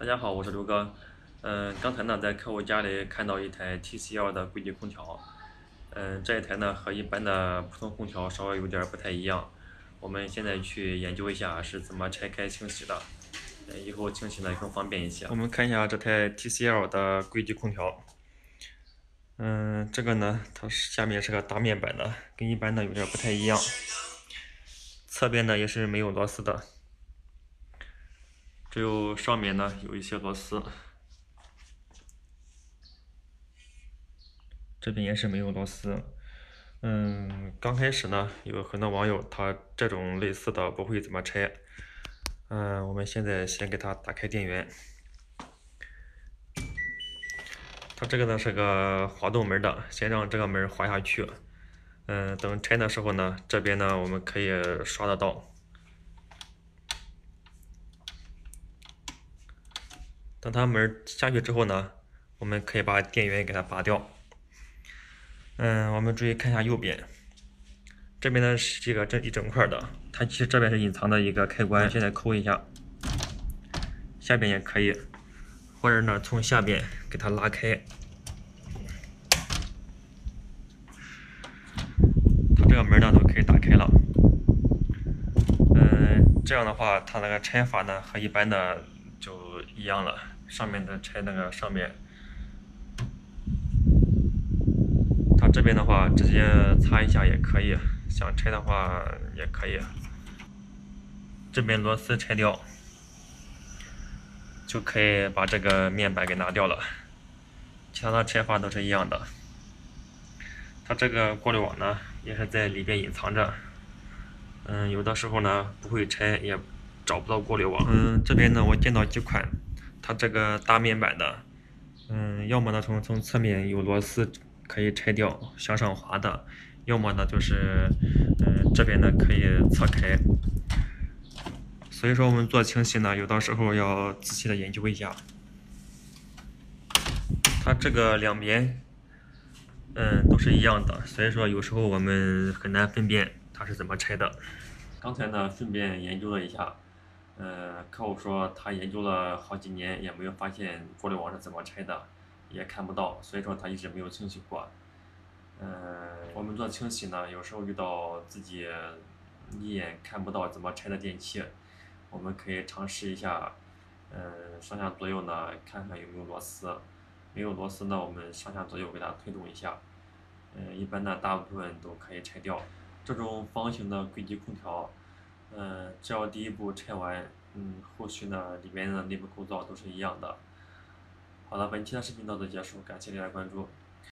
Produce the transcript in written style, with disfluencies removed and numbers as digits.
大家好，我是刘哥。刚才呢在客户家里看到一台 TCL 的柜体空调。这一台呢和一般的普通空调稍微有点不太一样。我们现在去研究一下是怎么拆开清洗的，以后清洗呢更方便一些。我们看一下这台 TCL 的柜体空调。这个呢它下面是个大面板的，跟一般的有点不太一样。侧边呢也是没有螺丝的，只有上面呢有一些螺丝。这边也是没有螺丝。刚开始呢，有很多网友他这种类似的不会怎么拆。我们现在先给它打开电源。它这个呢是个滑动门的，先让这个门滑下去。等拆的时候呢，这边呢我们可以刷得到。等它门下去之后呢，我们可以把电源给它拔掉。我们注意看一下右边，这边呢是这个一整块的，它其实这边是隐藏的一个开关，现在抠一下，下边也可以，或者呢从下边给它拉开，它这个门呢都可以打开了。这样的话，它那个拆法呢和一般的就一样了，上面的拆那个上面。它这边的话直接擦一下也可以，想拆的话也可以。这边螺丝拆掉，就可以把这个面板给拿掉了。其他的拆法都是一样的。它这个过滤网呢也是在里边隐藏着。有的时候呢不会拆也找不到过滤网。这边呢我见到几款，它这个大面板的，要么呢从侧面有螺丝可以拆掉向上滑的，要么呢就是这边呢可以侧开。所以说我们做清洗呢，有的时候要仔细的研究一下。它这个两边都是一样的，所以说有时候我们很难分辨它是怎么拆的。刚才呢顺便研究了一下，客户说他研究了好几年也没有发现过滤网是怎么拆的，也看不到，所以说他一直没有清洗过。我们做清洗呢，有时候遇到自己一眼看不到怎么拆的电器，我们可以尝试一下，上下左右呢看看有没有螺丝，没有螺丝呢，我们上下左右给它推动一下，一般呢大部分都可以拆掉。这种方形的柜体空调，只要第一步拆完，后续呢里面的内部构造都是一样的。好了，本期的视频到此结束，感谢大家关注。